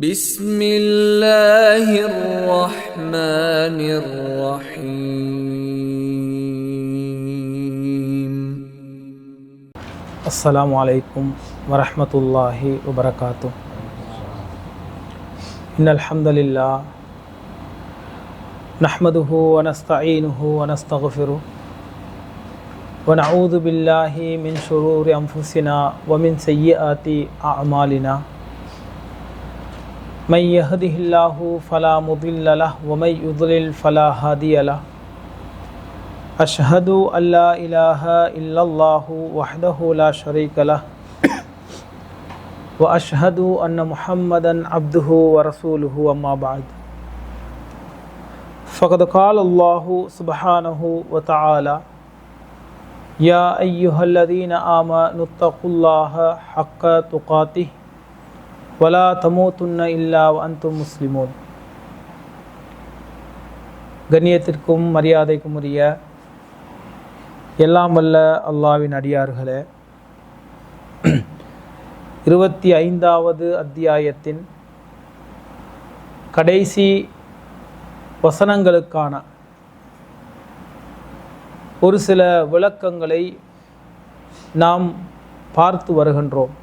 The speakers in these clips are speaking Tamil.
بسم الله الرحمن الرحيم. السلام عليكم ورحمة الله وبركاته. إن الحمد لله نحمده ونستعينه ونستغفره ونعوذ بالله من شرور أنفسنا ومن سيئات أعمالنا. من يهده الله فلا مضل له ومن يضلل فلا هادي له. أشهد أن لا إله إلا الله وحده لا شريك له وأشهد أن محمدا عبده ورسوله. أما بعد فقد قال الله سبحانه وتعالى: يا أيها الذين آمنوا اتقوا الله حق تقاته ولا تموتن إلا وأنتم مسلمون. கண்ணியத்திற்கும் மரியாதைக்கும் உரிய எல்லாம் வல்ல அல்லாஹ்வின் அடியார்களே, 25வது அத்தியாயத்தின் கடைசி வசனங்களுக்கான ஒரு சில விளக்கங்களை நாம் பார்த்து வருகின்றோம்.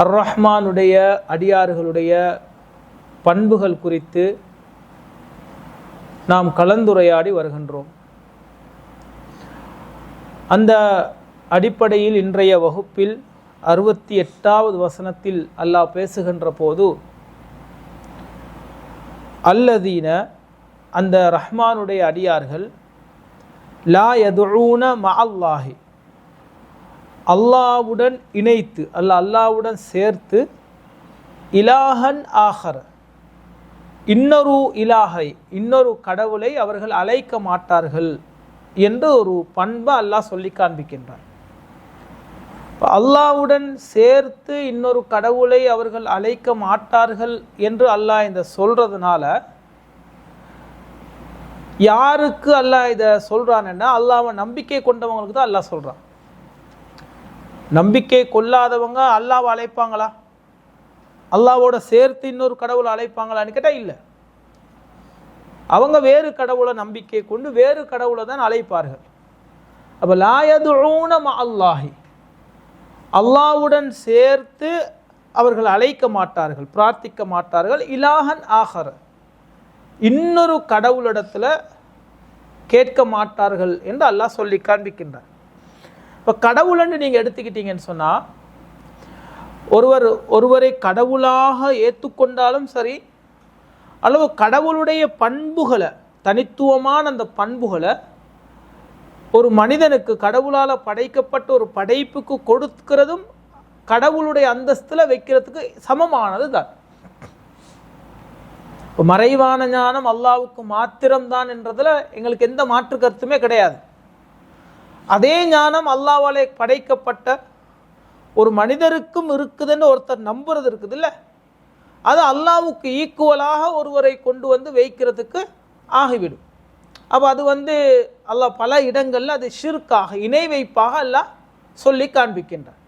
அர்-ரஹ்மானுடைய அடியார்களுடைய பண்புகள் குறித்து நாம் கலந்துரையாடி வருகின்றோம். அந்த அடிப்படையில் இன்றைய வகுப்பில் 68வது வசனத்தில் அல்லாஹ் பேசுகின்ற போது, அல்லதீன, அந்த ரஹ்மானுடைய அடியார்கள், லா யதுஊன மஅல்லாஹி, அல்லாஹ்வுடன் இணைத்து, அல்லாஹ்வுடன் சேர்த்து, இலாஹன் ஆஹர், இன்னொரு இலாஹை, இன்னொரு கடவுளை அவர்கள் அழைக்க மாட்டார்கள் என்று ஒரு பண்பை அல்லாஹ் சொல்லி காண்பிக்கின்றார். அல்லாஹ்வுடன் சேர்த்து இன்னொரு கடவுளை அவர்கள் அழைக்க மாட்டார்கள் என்று அல்லாஹ் இந்த சொல்றதுனால யாருக்கு அல்லாஹ் இதை சொல்றான்னா, அல்லாஹ்வை நம்பிக்கை கொண்டவங்களுக்கு தான் அல்லாஹ் சொல்றான். நம்பிக்கை கொள்ளாதவங்க அல்லாஹ்வை அழைப்பாங்களா? அல்லாஹ்வோட சேர்த்து இன்னொரு கடவுளை அழைப்பாங்களான்னு கேட்டால் இல்லை. அவங்க வேறு கடவுளை நம்பிக்கை கொண்டு வேறு கடவுளை தான் அழைப்பார்கள். அப்போ லா யதுஊன மஅல்லாஹி, அல்லாஹ்வுடன் சேர்த்து அவர்கள் அழைக்க மாட்டார்கள், பிரார்த்திக்க மாட்டார்கள். இலாஹன் ஆஹர், இன்னொரு கடவுளிடத்தில் கேட்க மாட்டார்கள் என்று அல்லாஹ் சொல்லி காண்பிக்கின்றார். இப்போ கடவுள்னு நீங்கள் எடுத்துக்கிட்டீங்கன்னு சொன்னால், ஒருவரை கடவுளாக ஏற்றுக்கொண்டாலும் சரி, அல்லது கடவுளுடைய பண்புகளை, தனித்துவமான அந்த பண்புகளை ஒரு மனிதனுக்கு, கடவுளால் படைக்கப்பட்ட ஒரு படைப்புக்கு கொடுக்கிறதும் கடவுளுடைய அந்தஸ்தில் வைக்கிறதுக்கு சமமானது தான். மறைவான ஞானம் அல்லாஹ்வுக்கு மாத்திரம்தான் என்றதில் எங்களுக்கு எந்த மாற்று கருத்துமே கிடையாது. அதே ஞானம் அல்லாஹ்வாலே படைக்கப்பட்ட ஒரு மனிதருக்கும் இருக்குதுன்னு ஒருத்தர் நம்புறது இருக்குது இல்லை, அது அல்லாஹ்வுக்கு ஈக்குவலாக ஒருவரை கொண்டு வந்து வைக்கிறதுக்கு ஆகிவிடும். அப்போ அது அல்லாஹ் பல இடங்களில் அது ஷிர்காக, இணை வைப்பாக அல்லாஹ் சொல்லி காண்பிக்கின்றான்.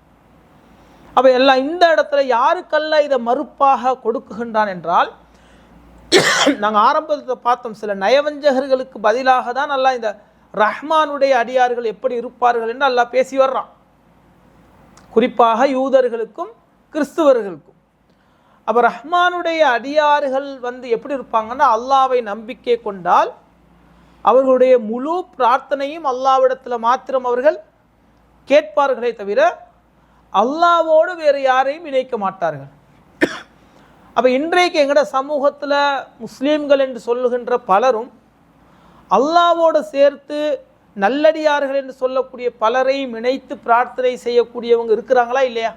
அப்போ எல்லாம் இந்த இடத்துல யாருக்கெல்லாம் இதை மறுப்பாக கொடுக்குகின்றான் என்றால், நாங்கள் ஆரம்பத்தில் பார்த்தோம், சில நயவஞ்சகர்களுக்கு பதிலாக தான் அல்லாஹ் இந்த ரஹ்மானுடைய அடியார்கள் எப்படி இருப்பார்கள் என்று அல்லாஹ் பேசி வர்றான். குறிப்பாக யூதர்களுக்கும் கிறிஸ்துவர்களுக்கும். அப்போ ரஹ்மானுடைய அடியார்கள் எப்படி இருப்பாங்கன்னா, அல்லாஹ்வை நம்பிக்கை கொண்டால் அவர்களுடைய முழு பிரார்த்தனையும் அல்லாஹ்விடத்தில் மாத்திரம் அவர்கள் கேட்பார்களே தவிர அல்லாஹ்வோடு வேறு யாரையும் இணைக்க மாட்டார்கள். அப்போ இன்றைக்கு எங்கட சமூகத்தில் முஸ்லீம்கள் என்று சொல்லுகின்ற பலரும் அல்லாஹ்வோடு சேர்த்து நல்லடியார்கள் என்று சொல்லக்கூடிய பலரையும் இணைத்து பிரார்த்தனை செய்யக்கூடியவங்க இருக்கிறாங்களா இல்லையா?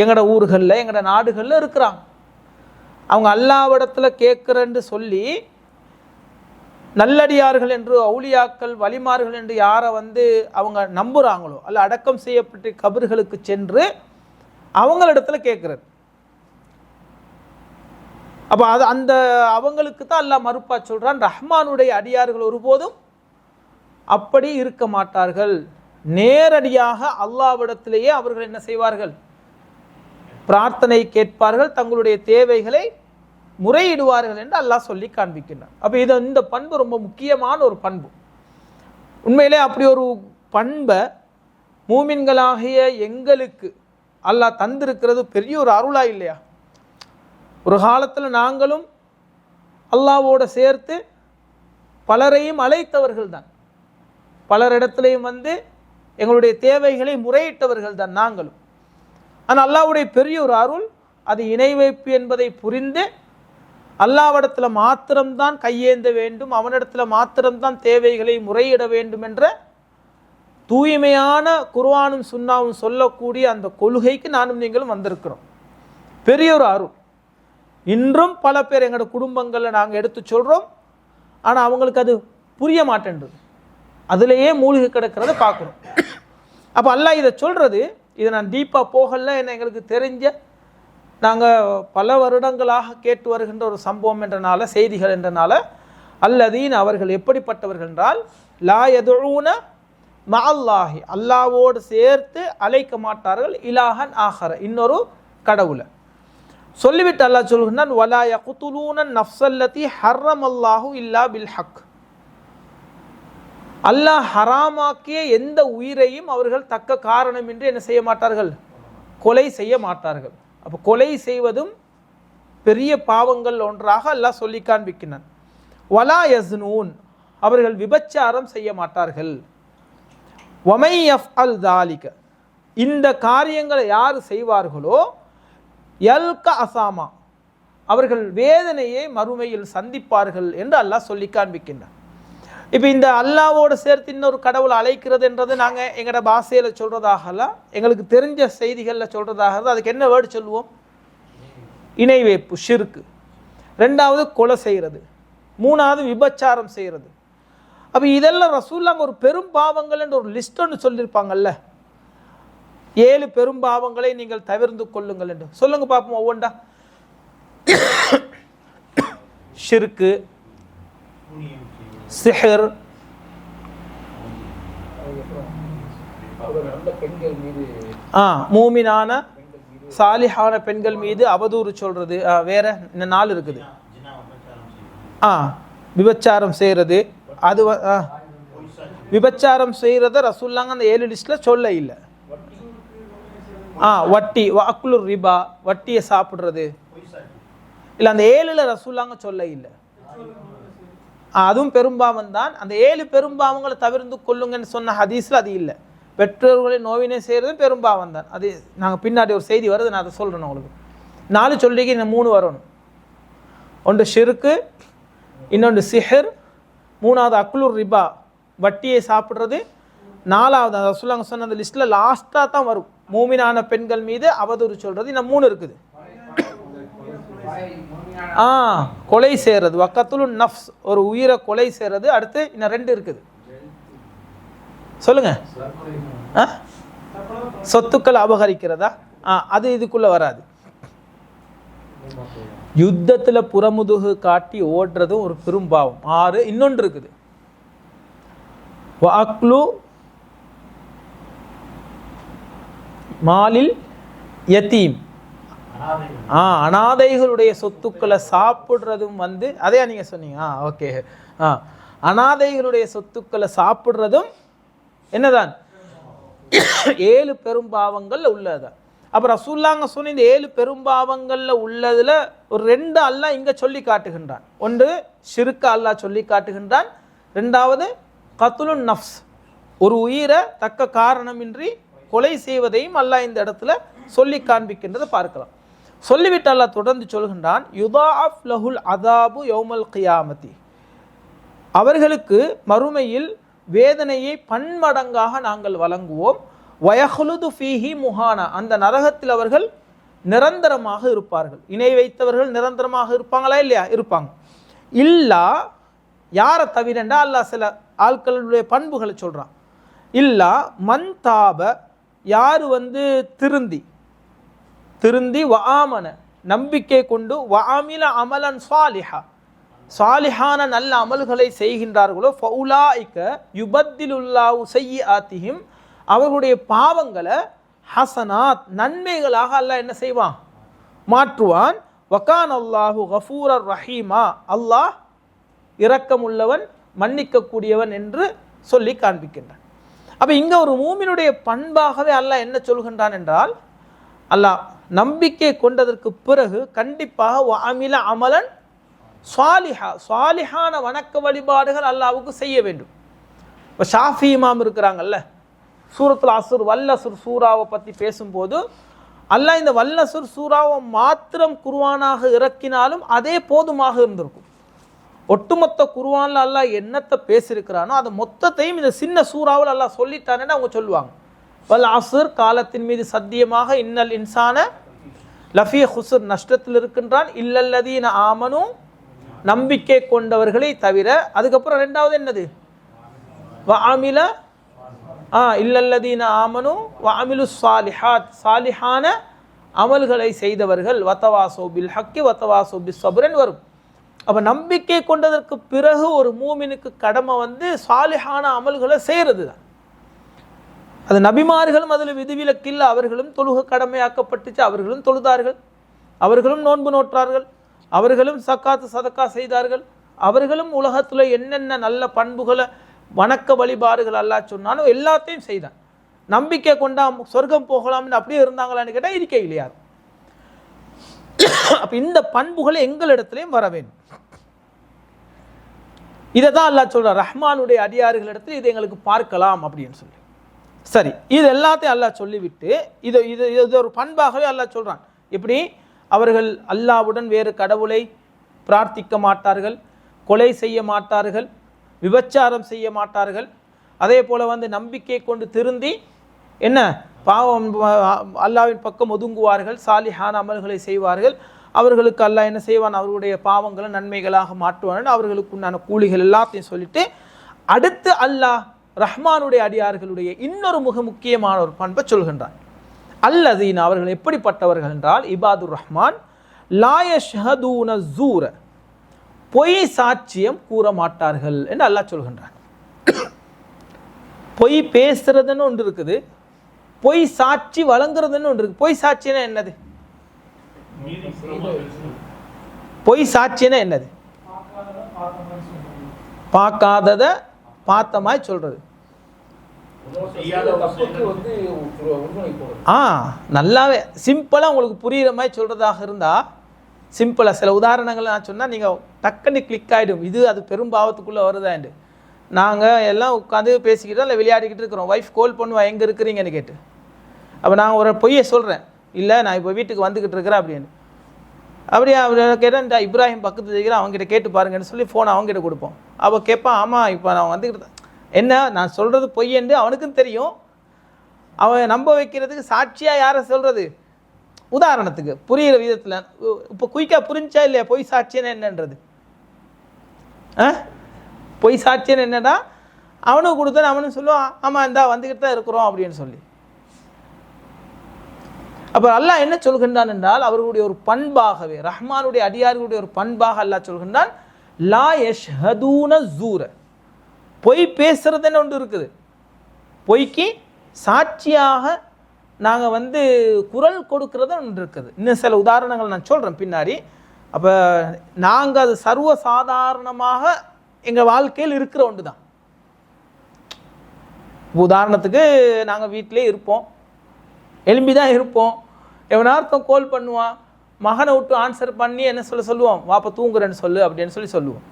எங்கட ஊர்களில், எங்கட நாடுகளில் இருக்கிறாங்க. அவங்க அல்லாஹ்விடத்தில் கேட்குறேன்னு சொல்லி நல்லடியார்கள் என்று, அவுலியாக்கள், வலிமார்கள் என்று யாரை அவங்க நம்புகிறாங்களோ, அல்ல அடக்கம் செய்யப்பட்ட கபர்களுக்கு சென்று அவங்களிடத்துல கேட்குறது. அப்போ அது அவங்களுக்கு தான் அல்லாஹ் மறுப்பா சொல்கிறான், ரஹ்மானுடைய அடியார்கள் ஒருபோதும் அப்படி இருக்க மாட்டார்கள். நேரடியாக அல்லாஹ்விடத்திலேயே அவர்கள் என்ன செய்வார்கள்? பிரார்த்தனை கேட்பார்கள், தங்களுடைய தேவைகளை முறையிடுவார்கள் என்று அல்லாஹ் சொல்லி காண்பிக்கின்றான். அப்போ இந்த பண்பு ரொம்ப முக்கியமான ஒரு பண்பு. உண்மையிலே அப்படி ஒரு பண்பை மூமின்களாகிய எங்களுக்கு அல்லாஹ் தந்திருக்கிறது பெரிய ஒரு அருளா இல்லையா? ஒரு காலத்தில் நாங்களும் அல்லாஹ்வோட சேர்த்து பலரையும் அழைத்தவர்கள் தான், பலரிடத்திலையும் வந்து எங்களுடைய தேவைகளை முறையிட்டவர்கள் தான் நாங்களும். ஆனால் அல்லாஹ்வுடைய பெரிய ஒரு அருள், அது இணை வைப்பு என்பதை புரிந்து அல்லாஹ்விடத்தில் மாத்திரம்தான் கையேந்த வேண்டும், அவனிடத்தில் மாத்திரம்தான் தேவைகளை முறையிட வேண்டும் என்ற தூய்மையான குர்ஆனும் சுன்னாவும் சொல்லக்கூடிய அந்த கொள்கைக்கு நானும் நீங்களும் வந்திருக்கிறோம். பெரிய ஒரு அருள். இன்றும் பல பேர் எங்களோட குடும்பங்களில் நாங்கள் எடுத்து சொல்கிறோம், ஆனால் அவங்களுக்கு அது புரிய மாட்டேன்றது, அதிலேயே மூழ்கி கிடக்கிறத பார்க்குறோம். அப்போ அல்லாஹ் இதை சொல்கிறது, இதை நான் டீப்பாக போகல, என்ன எங்களுக்கு தெரிஞ்ச நாங்கள் பல வருடங்களாக கேட்டு வருகின்ற ஒரு சம்பவம் என்றனால, செய்திகள் என்றனால, அல்லதீன் அவர்கள் எப்படிப்பட்டவர்கள் என்றால், லா யதுஊன மஅல்லாஹி அல்லாஹ்வோடு சேர்த்து அழைக்க மாட்டார்கள், இலாஹன் ஆஹர இன்னொரு கடவுளை சொல்லிவிட்டு அல்லாஹ் சொல்கிறான், வலா யக்துலூன நஃப்ஸல்லதி ஹர்ரமல்லாஹு இல்லா பில் ஹக் அல்லாஹ் ஹராமாக்கிய எந்த உயிரையும் அவர்கள் தக்க காரணமின்றி என்ன செய்ய மாட்டார்கள், கொலை செய்ய மாட்டார்கள். அப்போ கொலை செய்வதும் பெரிய பாவங்கள் ஒன்றாக அல்லாஹ் சொல்லி காண்பிக்கிறான். வலா யஸ்னூன் அவர்கள் விபச்சாரம் செய்ய மாட்டார்கள். வமை யஃப்அல் தாலிக இந்த காரியங்களை யார் செய்வார்களோ யல்க அசாமா அவர்கள் வேதனையை மறுமையில் சந்திப்பார்கள் என்று அல்லாஹ் சொல்லி காண்பிக்கின்றார். இப்போ இந்த அல்லாஹ்வோடு சேர்த்து இன்னொரு கடவுளை அழைக்கிறது என்றது நாங்கள் எங்களோட பாஷையில் சொல்கிறதாகல, எங்களுக்கு தெரிஞ்ச செய்திகளில் சொல்கிறதாக, அதுக்கு என்ன வேர்டு சொல்லுவோம்? இணை வைப்பு, ஷிர்கு. ரெண்டாவது கொலை செய்கிறது, மூணாவது விபச்சாரம் செய்கிறது. அப்போ இதெல்லாம் ரசூலுல்லாஹ் ஒரு பெரும் பாவங்கள் என்று ஒரு லிஸ்ட் ஒன்று சொல்லியிருப்பாங்கல்ல, 7 பெரும் பாவங்களை நீங்கள் தவிர்த்து கொள்ளுங்கள் என்று சொல்லுங்க பார்ப்போம் ஒவ்வொன்றா. ஷிர்கு, சிஹர், மூமினான சாலிஹான பெண்கள் மீது அவதூறு சொல்றது, வேற இந்த 4 இருக்குது. விபச்சாரம் செய்கிறது, அது விபச்சாரம் செய்கிறத ரசூலுல்லாஹ் அந்த 7 லிஸ்ட்டில் சொல்ல இல்லை. வட்டி, அக்லு ரிபா வட்டியை சாப்பிட்றது இல்லை, அந்த 7ல் ரசூலுல்லாஹ் சொல்ல இல்லை. அதுவும் பெரும்பாவம் தான். அந்த 7 பெரும்பாவங்களை தவிர்த்து கொள்ளுங்கன்னு சொன்ன ஹதீஸில் அது இல்லை. பெற்றோர்களை நோவினை செய்கிறது பெரும்பாவம் தான். அது நாங்கள் பின்னாடி ஒரு செய்தி வருது, நான் அதை சொல்கிறேன் உங்களுக்கு. 4 சொல்லிக்கு இன்னும் 3 வரணும். ஒன்று ஷிர்கு, இன்னொன்று சிஹர், மூணாவது அக்லுர் ரிபா வட்டியை சாப்பிட்றது, 4வது ரசூலுல்லாஹ் சொன்ன அந்த லிஸ்ட்டில் லாஸ்ட்டாக தான் வரும் மூமினான பெண்கள் மீது அவதூறு சொல்கிறது. இன்னும் 3 இருக்குது. கொலை செய்கிறது, வக்கத்துலு நஃப்ஸ் ஒரு உயிரை கொலை செய்கிறது. அடுத்து இன்னும் 2 இருக்குது, சொல்லுங்க. சொத்துக்கள் அபகரிக்கிறதா, அது இதுக்குள்ள வராது. யுத்தத்தில் புறமுதுகு காட்டி ஓடுறதும் ஒரு பெரும்பாவம், 6. இன்னொன்று இருக்குது, வஅக்லு மாலில் யதீம் அனாதைகளுடைய சொத்துக்களை சாப்பிட்றதும் வந்து அதே நீங்க சொன்னீங்க. ஓகே, அனாதைகளுடைய சொத்துக்களை சாப்பிட்றதும் என்னதான் 7 பெரும்பாவங்கள்ல உள்ளதுதான். அப்ப ரசூலுல்லாஹ் சொன்ன இந்த 7 பெரும்பாவங்கள்ல உள்ளதுல ஒரு 2 அல்லாஹ் இங்க சொல்லி காட்டுகின்றான். ஒன்று ஷிர்க் அல்லாஹ் சொல்லி காட்டுகின்றான், ரெண்டாவது கத்லுன் நஃப்ஸ் ஒரு உயிரை தக்க காரணமின்றி கொலை செய்வதையும் அல்லாஹ் இந்த இடத்துல சொல்லி காண்பிக்கின்றதை பார்க்கலாம். சொல்லிவிட்டு அல்லாஹ் தொடர்ந்து சொல்கின்றான், யுதாஅஃப் லஹுல் அதாபு யௌமல் கியாமத்தி அவர்களுக்கு மறுமையில் வேதனையை பன்மடங்காக நாங்கள் வழங்குவோம். வயஹ்லுது ஃபீஹி முஹானா அந்த நரகத்தில் அவர்கள் நிரந்தரமாக இருப்பார்கள். இணை வைத்தவர்கள் நிரந்தரமாக இருப்பாங்களா இல்லையா? இருப்பாங்க. இல்லா யாரை தவிரண்டா அல்லாஹ் சில ஆட்களுடைய பண்புகளை சொல்றான். இல்லா மன் தாப யார் திருந்தி வஆமன நம்பிக்கை கொண்டு வஆமில அமலன் சாலிஹா சாலிஹான நல்ல அமல்களை செய்கின்றார்களோ ஃபஉலாயிக யுபத்திலுல்லாஹு ஸய்யிஆத்திஹிம் அவர்களுடைய பாவங்களை ஹசனாத் நன்மைகளாக அல்லாஹ் என்ன செய்வான், மாற்றுவான். வகான் அல்லாஹு கஃபூரர் ரஹீமா, அல்லாஹ் இரக்கமுள்ளவன் மன்னிக்கக்கூடியவன் என்று சொல்லி காண்பிக்கின்றான். அப்போ இங்கே ஒரு மூமினுடைய பண்பாகவே அல்லாஹ் என்ன சொல்கின்றான் என்றால், அல்லாஹ் நம்பிக்கை கொண்டதற்கு பிறகு கண்டிப்பாக அமில அமலன் சாலிஹான வணக்க வழிபாடுகள் அல்லாஹ்வுக்கு செய்ய வேண்டும். இப்போ ஷாஃபி இமாம் இருக்கிறாங்கல்ல, சூரத்துல் அஸ்ர் வல்லசுர் சூறாவை பற்றி பேசும்போது அல்லாஹ் இந்த வல்லசுர் சூறாவை மாத்திரம் குர்ஆனாக இறக்கினாலும் அதே போதுமாக இருந்திருக்கும். ஒட்டுமொத்த குர்ஆனில் அல்லாஹ் என்னத்தை பேசியிருக்கிறானோ அதை மொத்தத்தையும் இந்த சின்ன சூறாவில் அல்லாஹ் சொல்லிட்டானேன்னு அவங்க சொல்லுவாங்க. வல் அஸ்ர் காலத்தின் மீது சத்தியமாக, இன்னல் இன்சான லஃபி ஹுஸ்ர் நஷ்டத்தில் இருக்கின்றான், இல்லல்லதீன ஆமனு நம்பிக்கை கொண்டவர்களை தவிர. அதுக்கப்புறம் ரெண்டாவது என்னது, வஅமில இல்லல்லதீன ஆமனு வஅமிலு ஸாலிஹாத் சாலிஹான அமல்களை செய்தவர்கள், வதவாசோ பில் ஹக்கி வதவாசோ பிஸ் ஸப்ரன் வரும். அப்போ நம்பிக்கை கொண்டதற்கு பிறகு ஒரு மூமினுக்கு கடமை வந்து சாலிஹான அமல்களை செய்கிறது தான். அது நபிமார்களும் அதில் விதிவிலக்கில்லை. அவர்களும் தொழுக கடமையாக்கப்பட்டுச்சு, அவர்களும் தொழுதார்கள், அவர்களும் நோன்பு நோற்றார்கள், அவர்களும் சக்காத்து சதக்கா செய்தார்கள், அவர்களும் உலகத்தில் என்னென்ன நல்ல பண்புகளை வணக்க வழிபாடுகள் அல்லாஹ் சொன்னாலும் எல்லாத்தையும் செய்தான். நம்பிக்கை கொண்டா சொர்க்கம் போகலாம்னு அப்படியே இருந்தாங்களான்னு கேட்டால் இருக்க இல்லையா. அப்போ இந்த பண்புகளை எங்களிடத்துலையும் வர வேண்டும். இதை தான் அல்லாஹ் சொல்கிறார், ரஹ்மானுடைய அடியார்களிடத்தில் இதை எங்களுக்கு பார்க்கலாம் அப்படின்னு சொல்லி. சரி, இது எல்லாத்தையும் அல்லாஹ் சொல்லிவிட்டு இது இது இது ஒரு பண்பாகவே அல்லாஹ் சொல்கிறான். எப்படி, அவர்கள் அல்லாஹ்வுடன் வேறு கடவுளை பிரார்த்திக்க மாட்டார்கள், கொலை செய்ய மாட்டார்கள், விபச்சாரம் செய்ய மாட்டார்கள், அதே போல் வந்து நம்பிக்கை கொண்டு திருந்தி என்ன பாவம் அல்லாஹ்வின் பக்கம் ஒதுங்குவார்கள், சாலிஹான அமல்களை செய்வார்கள். அவர்களுக்கு அல்லாஹ் என்ன செய்வான், அவர்களுடைய பாவங்களை நன்மைகளாக மாற்றுவான், அவர்களுக்கு உண்டான கூலிகள் எல்லாத்தையும் சொல்லிட்டு அடுத்து அல்லாஹ் ரஹ்மானுடைய அடியார்களுடைய இன்னொரு மிக முக்கியமான ஒரு பண்பை சொல்கின்றான். அல்லதீன அவர்கள் எப்படிப்பட்டவர்கள் என்றால், இபாதுர் ரஹ்மான் லா யஷ்ஹதூன ஸூர பொய் சாட்சியம் கூற மாட்டார்கள் என்று அல்லாஹ் சொல்கின்றான். பொய் பேசுறதுன்னு ஒன்று இருக்குது, பொய் சாட்சி வழங்குறதுன்னு ஒன்று இருக்கு. பொய் சாட்சினா என்னது, பொய் சாட்சினா என்னது, பார்க்காதத பார்த்தமாய் சொல்றது. நல்லாவே சிம்பிளாக உங்களுக்கு புரிகிற மாதிரி சொல்றதாக இருந்தால், சிம்பிளாக சில உதாரணங்கள் நான் சொன்னால் நீங்கள் டக்குன்னு கிளிக் ஆகிடும், இது அது பெரும்பாவத்துக்குள்ளே வருதாண்டு. நாங்கள் எல்லாம் உட்காந்து பேசிக்கிட்டோம், இல்லை விளையாடிக்கிட்டு இருக்கிறோம், ஒய்ஃப் கால் பண்ணுவா எங்கே இருக்கிறீங்கன்னு கேட்டு. அப்போ நான் ஒரு பொய்யை சொல்கிறேன், இல்லை நான் இப்போ வீட்டுக்கு வந்துக்கிட்டு இருக்கிறேன் அப்படின்னு. அப்படியே அவர் கேட்டால் இந்த இப்ராஹிம் பக்கத்தில் இருக்கிறேன், அவங்ககிட்ட கேட்டு பாருங்கன்னு சொல்லி ஃபோனை அவங்ககிட்ட கொடுப்போம். அவள் கேட்பான், ஆமாம் இப்போ நான் வந்துக்கிட்டு என்ன நான் சொல்கிறது பொய்யன்று அவனுக்கும் தெரியும். அவன் நம்ப வைக்கிறதுக்கு சாட்சியாக யாரை சொல்கிறது, உதாரணத்துக்கு புரிகிற விதத்தில் இப்போ குயிக்காக புரிஞ்சா இல்லையா பொய் சாட்சியன்னு என்னன்றது. பொய் சாட்சியன்னு என்னடா, அவனுக்கு கொடுத்தேன் அவனும் சொல்லுவான், ஆமாம் இந்தா வந்துக்கிட்டு தான் இருக்கிறோம் அப்படின்னு சொல்லி. அப்போ அல்லாஹ் என்ன சொல்கின்றான் என்றால், அவர்களுடைய ஒரு பண்பாகவே ரஹ்மானுடைய அடியார்களுடைய ஒரு பண்பாக அல்லாஹ் சொல்கின்றான், லா யஷ்ஹதூன ஸூர பொய் பேசுறதுன்னு ஒன்று இருக்குது. பொய்க்கு சாட்சியாக நாங்கள் வந்து குரல் கொடுக்கறது ஒன்று இருக்குது. இன்னும் சில உதாரணங்கள் நான் சொல்கிறேன் பின்னாடி. அப்போ நாங்கள் அது சர்வ சாதாரணமாக எங்கள் வாழ்க்கையில் இருக்கிற ஒன்று தான். உதாரணத்துக்கு நாங்கள் வீட்டிலே இருப்போம், எலும்பி தான் இருப்போம், எவனார்த்தம் கால் பண்ணுவான், மகனை விட்டு ஆன்சர் பண்ணி என்ன சொல்லுவோம், வாப்பா தூங்குறேன்னு சொல்லு அப்படின்னு சொல்லுவோம்.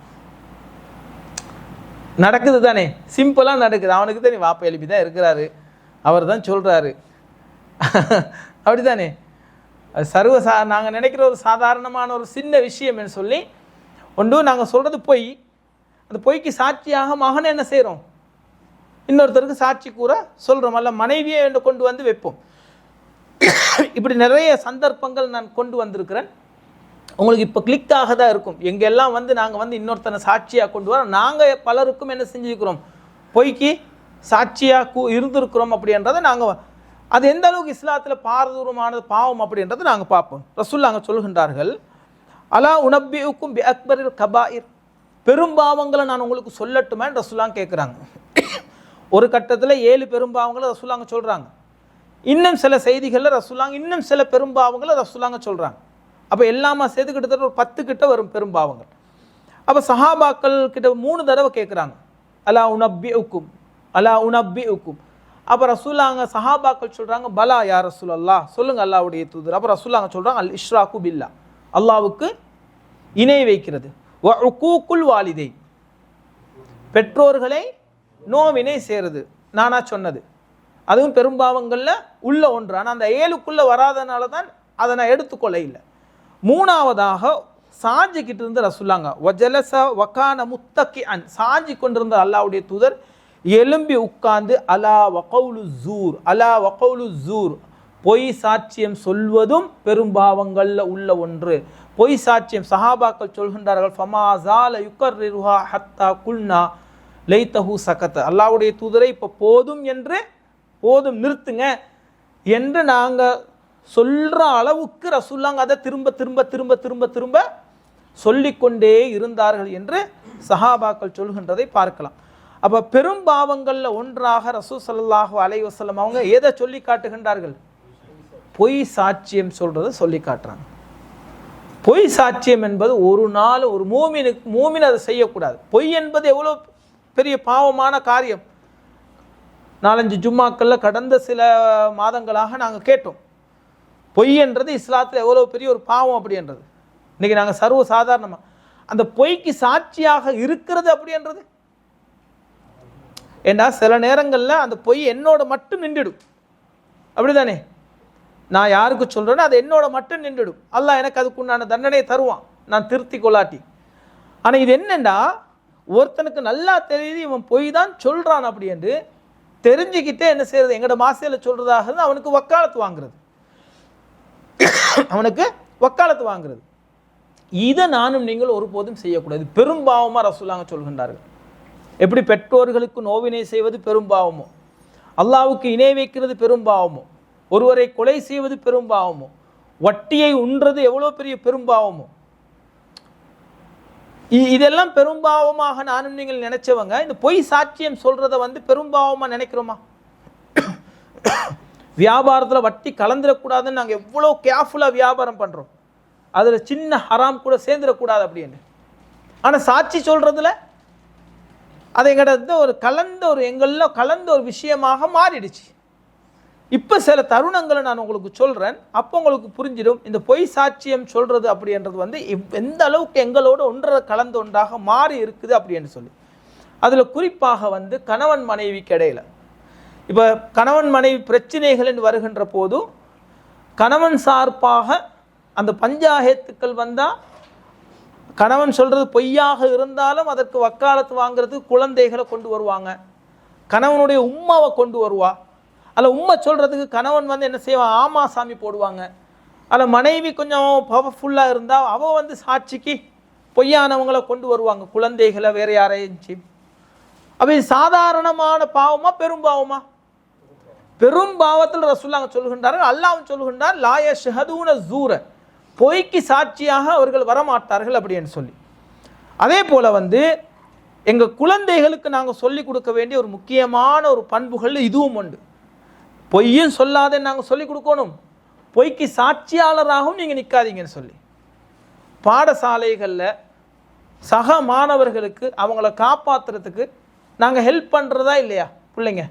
நடக்குது தானே, சிம்பிளாக நடக்குது. அவனுக்கு தான் வாப்பா எலும்பி தான் இருக்கிறாரு, அவர் தான் சொல்கிறாரு, அப்படி தானே. அது நாங்கள் நினைக்கிற ஒரு சாதாரணமான ஒரு சின்ன விஷயம் என்று சொல்லி ஒன்று நாங்கள் சொல்கிறது பொய். அந்த பொய்க்கு சாட்சியாக மகனை என்ன செய்கிறோம், இன்னொருத்தருக்கு சாட்சி கூற சொல்கிறோம், அல்ல மனைவியை கொண்டு வந்து வைப்போம். இப்படி நிறைய சந்தர்ப்பங்கள் நான் கொண்டு வந்திருக்கிறேன். உங்களுக்கு இப்போ கிளிக்காக தான் இருக்கும். எங்கெல்லாம் வந்து நாங்கள் வந்து இன்னொருத்தனை சாட்சியாக கொண்டு வரோம், நாங்கள் பலருக்கும் என்ன செஞ்சுருக்கிறோம், பொய்க்கு சாட்சியாக இருந்திருக்கிறோம் அப்படின்றத நாங்கள். அது எந்த அளவுக்கு இஸ்லாத்தில் பாரதூரமானது பாவம் அப்படின்றத நாங்கள் பார்ப்போம். ரசூல் அங்கே சொல்கின்றார்கள், அலா உனப்பியுக்கும் பி அக்பரில் கபாயிர் பெரும்பாவங்களை நான் உங்களுக்கு சொல்லட்டுமேன்னு ரசூலாங்க கேட்குறாங்க. ஒரு கட்டத்தில் 7 பெரும்பாவங்களை ரசூலாங்க சொல்கிறாங்க. இன்னும் சில செய்திகளில் ரசூலுல்லாஹ் இன்னும் சில பெரும்பாவங்களை ரசூலுல்லாஹ் சொல்கிறாங்க. அப்போ எல்லாமே சேர்த்து கிட்டத்தட்ட ஒரு 10 கிட்ட வரும் பெரும்பாவங்கள். அப்போ சஹாபாக்கள் கிட்ட 3 தடவை கேட்குறாங்க, அலா உனப்பிஉக்கும் அலா உனப்பிஉக்கும். அப்போ ரசூலுல்லாஹ் சஹாபாக்கள் சொல்கிறாங்க, பலா யா ரசூலல்லாஹ், சொல்லுங்கள் அல்லாஹ்வுடைய தூதர். அப்போ ரசூலுல்லாஹ் சொல்கிறாங்க, அல் இஷ்ராக்கு பில்லா, அல்லாஹ்வுக்கு இணை வைக்கிறது, வ உகூக்குல் வாலிதை, பெற்றோர்களை நோவினை சேருது. நானா சொன்னது அதுவும் பெரும்பாவங்களில் உள்ள ஒன்று. ஆனால் அந்த 7க்குள்ளே வராதனால தான் அதை நான் எடுத்துக்கொள்ள இல்லை. 3ஆவதாக சாஞ்சிக்கிட்டு இருந்து ரசூலுல்லாஹ் வஜலச வகான முத்தக்கி அன், சாஞ்சி கொண்டிருந்த அல்லாஹ்வுடைய தூதர் எலும்பி உட்கார்ந்து அலா வகவுலு ஜூர், அலா வகவுலு ஜூர், பொய் சாட்சியம் சொல்வதும் பெரும்பாவங்களில் உள்ள ஒன்று. பொய் சாட்சியம் சஹாபாக்கள் சொல்கின்றார்கள், ஃபமாசால யுக்கர்ரிருஹா ஹத்தா குல்னா லைத்தஹு சகத, அல்லாஹ்வுடைய தூதரை இப்போ போதும் என்று, போதும் நிறுத்துங்க என்று நாங்கள் சொல்கிற அளவுக்கு ரசூலுல்லாஹ் அதை திரும்ப திரும்ப திரும்ப திரும்ப திரும்ப சொல்லிக்கொண்டே இருந்தார்கள் என்று சஹாபாக்கள் சொல்கின்றதை பார்க்கலாம். அப்போ பெரும்பாவங்களில் ஒன்றாக ரசூல் ஸல்லல்லாஹு அலைஹி வஸல்லம் அவங்க எதை சொல்லி காட்டுகின்றார்கள்? பொய் சாட்சியம் சொல்கிறத சொல்லி காட்டுறாங்க. பொய் சாட்சியம் என்பது ஒரு நாள் ஒரு மூமின் அதை செய்யக்கூடாது. பொய் என்பது எவ்வளோ பெரிய பாவமான காரியம். 4-5 ஜும்மாக்களில் கடந்த சில மாதங்களாக நாங்கள் கேட்டோம், பொய் என்றது இஸ்லாத்தில் எவ்வளோ பெரிய ஒரு பாவம் அப்படின்றது. இன்றைக்கி நாங்கள் சர்வ சாதாரணமாக அந்த பொய்க்கு சாட்சியாக இருக்கிறது அப்படின்றது. ஏண்டா சில நேரங்களில் அந்த பொய் என்னோட மட்டும் நின்றுடும், அப்படி தானே? நான் யாருக்கு சொல்கிறேனோ அது என்னோட மட்டும் நின்றுடும். அல்லாஹ் எனக்கு அதுக்குண்டான தண்டனையை தருவான், நான் திருத்தி கொள்ளாட்டி. ஆனால் இது என்னென்னா, ஒருத்தனுக்கு நல்லா தெரியுது இவன் பொய் தான் சொல்கிறான் அப்படி என்று தெரிஞ்சுக்கிட்டே என்ன செய்யறது, எங்களோட மாசையில் சொல்கிறதாக இருந்து அவனுக்கு வக்காலத்து வாங்குறது, அவனுக்கு வக்காலத்து வாங்குறது. இதை நானும் நீங்கள் ஒருபோதும் செய்யக்கூடாது. பெரும்பாவமாக ரசூலுல்லாஹ் சொல்கின்றார்கள். எப்படி பெற்றோர்களுக்கு நோவினை செய்வது பெரும்பாவமோ, அல்லாஹ்வுக்கு இணை வைக்கிறது பெரும்பாவமோ, ஒருவரை கொலை செய்வது பெரும்பாவமோ, வட்டியை உண்றது எவ்வளோ பெரிய பெரும்பாவமோ, இதெல்லாம் பெரும்பாவமாக நானும் நீங்கள் நினைச்சவங்க இந்த பொய் சாட்சியம் சொல்றத பெரும்பாவமாக நினைக்கிறோமா? வியாபாரத்தில் வட்டி கலந்துடக்கூடாதுன்னு நாங்கள் எவ்வளோ கேர்ஃபுல்லாக வியாபாரம் பண்ணுறோம், அதில் சின்ன ஹராம் கூட சேர்ந்துடக்கூடாது அப்படின்னு. ஆனால் சாட்சி சொல்கிறதுல அது எங்கிட்ட ஒரு எங்களில் கலந்த ஒரு விஷயமாக மாறிடுச்சு. இப்போ சில தருணங்களை நான் உங்களுக்கு சொல்கிறேன், அப்போ உங்களுக்கு புரிஞ்சிடும் இந்த பொய் சாட்சியம் சொல்கிறது அப்படின்றது எந்த அளவுக்கு எங்களோட கலந்த ஒன்றாக மாறி இருக்குது அப்படின்னு சொல்லி. அதில் குறிப்பாக கணவன் மனைவிக்கு இடையில இப்போ கணவன் மனைவி பிரச்சனைகள் என்று வருகின்ற போது கணவன் சார்பாக அந்த பஞ்சாயத்துக்கள் வந்தால் கணவன் சொல்கிறது பொய்யாக இருந்தாலும் அதற்கு வக்காலத்து வாங்கிறதுக்கு குழந்தைகளை கொண்டு வருவாங்க, கணவனுடைய உம்மாவை கொண்டு வருவா. அதில் உம்மை சொல்கிறதுக்கு கணவன் என்ன செய்வான், ஆமா சாமி போடுவாங்க. அதில் மனைவி கொஞ்சம் பவர்ஃபுல்லாக இருந்தால் அவள் சாட்சிக்கு பொய்யானவங்களை கொண்டு வருவாங்க, குழந்தைகளை வேறு யாரையும். அப்போ இது சாதாரணமான பாவமா பெரும்பாவமா? பெரும்பாவத்தில் ரசூலுல்லாஹ் சொல்கின்றார்கள், அல்லாஹ் சொல்கின்றார், லா யஷ்ஹதூன ஸூர, பொய்க்கு சாட்சியாக அவர்கள் வரமாட்டார்கள் அப்படின்னு சொல்லி. அதே போல் எங்கள் குழந்தைகளுக்கு நாங்கள் சொல்லிக் கொடுக்க வேண்டிய ஒரு முக்கியமான ஒரு பண்புகள் இதுவும் உண்டு. பொய்யும் சொல்லாத நாங்கள் சொல்லிக் கொடுக்கணும், பொய்க்கு சாட்சியாளராகவும் நீங்கள் நிற்காதீங்கன்னு சொல்லி. பாடசாலைகளில் சக மாணவர்களுக்கு அவங்கள காப்பாற்றுறதுக்கு நாங்கள் ஹெல்ப் பண்ணுறதா இல்லையா? பிள்ளைங்க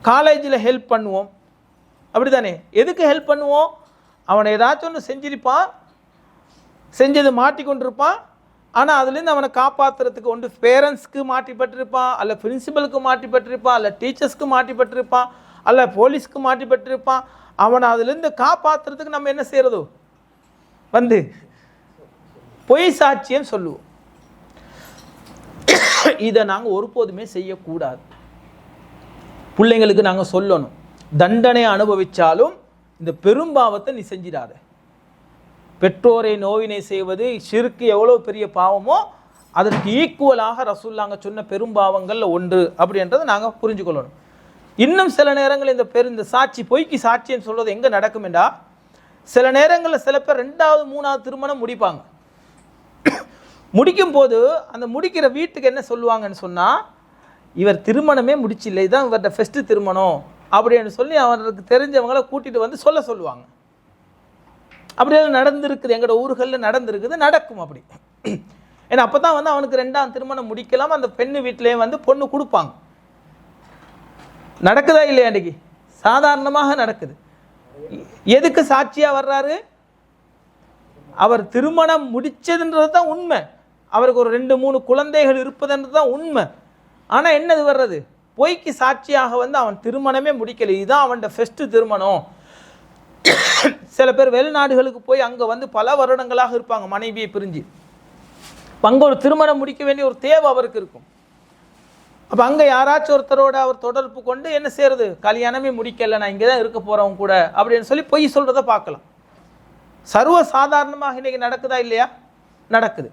காலேஜில் ஹெல்ப் பண்ணுவோம், அப்படி தானே? எதுக்கு ஹெல்ப் பண்ணுவோம்? அவனை ஏதாச்சும் ஒன்று செஞ்சிருப்பான், செஞ்சது மாட்டிக்கொண்டிருப்பான், ஆனால் அதுலேருந்து அவனை காப்பாற்றுறதுக்கு ஒன்று பேரண்ட்ஸ்க்கு மாட்டிப்பட்டிருப்பான், அல்ல பிரின்சிபலுக்கு மாட்டிப்பட்டிருப்பான், அல்ல டீச்சர்ஸ்க்கு மாட்டிப்பட்டிருப்பான், அல்ல போலீஸ்க்கு மாட்டிப்பட்டிருப்பான். அவனை அதுலேருந்து காப்பாற்றுறதுக்கு நம்ம என்ன செய்கிறதோ பொய் சாட்சியம் சொல்லுவோம். இதை நாங்கள் ஒருபோதுமே செய்யக்கூடாது. பிள்ளைங்களுக்கு நாங்கள் சொல்லணும், தண்டனை அனுபவித்தாலும் இந்த பெரும்பாவத்தை நீ செஞ்சிடாத. பெற்றோரை நோவினை செய்வது ஷிர்க் எவ்வளோ பெரிய பாவமோ அதற்கு ஈக்குவலாக ரசூலுல்லாஹ் சொன்ன பெரும்பாவங்களில் ஒன்று அப்படின்றத நாங்கள் புரிஞ்சுக்கொள்ளணும். இன்னும் சில நேரங்கள் இந்த சாட்சி பொய்க்கு சாட்சியம் சொல்வது எங்கே நடக்கும் என்றா, சில நேரங்களில் சில பேர் 2வது 3வது திருமணம் முடிப்பாங்க. முடிக்கும் போது அந்த முடிக்கிற வீட்டுக்கு என்ன சொல்லுவாங்கன்னு சொன்னால், இவர் திருமணமே முடிச்சில்லை, இதுதான் இவர்கிட்ட ஃபஸ்ட்டு திருமணம், அப்படின்னு சொல்லி அவருக்கு தெரிஞ்சவங்களை கூட்டிட்டு வந்து சொல்லுவாங்க. அப்படியெல்லாம் நடந்திருக்குது, எங்களோட ஊர்களில் நடந்திருக்குது, நடக்கும் அப்படி. ஏன்னா அப்போ தான் வந்து அவனுக்கு 2ஆம் திருமணம் முடிக்கலாம், அந்த பெண்ணு வீட்டிலேயே வந்து பொண்ணு கொடுப்பாங்க. நடக்குதா இல்லையா? அன்றைக்கி சாதாரணமாக நடக்குது. எதுக்கு சாட்சியாக வர்றாரு? அவர் திருமணம் முடிச்சதுன்றது தான் உண்மை, அவருக்கு ஒரு 2-3 குழந்தைகள் இருப்பதுன்றது தான் உண்மை. ஆனால் என்னது வர்றது? பொய்க்கு சாட்சியாக வந்து அவன் திருமணமே முடிக்கலை, இதுதான் அவன் ஃபஸ்ட்டு திருமணம். சில பேர் வெளிநாடுகளுக்கு போய் அங்கே வந்து பல வருடங்களாக இருப்பாங்க மனைவியை பிரிஞ்சு. அங்கே ஒரு திருமணம் முடிக்க வேண்டிய ஒரு தேவை அவருக்கு இருக்கும். அப்போ அங்கே யாராச்சும் ஒருத்தரோட அவர் தொடர்பு கொண்டு என்ன செய்யறது, கல்யாணமே முடிக்கலை, நான் இங்கே தான் இருக்க போகிறவங்க கூட அப்படின்னு சொல்லி பொய் சொல்கிறத பார்க்கலாம். சர்வ சாதாரணமாக இன்றைக்கி நடக்குதா இல்லையா? நடக்குது.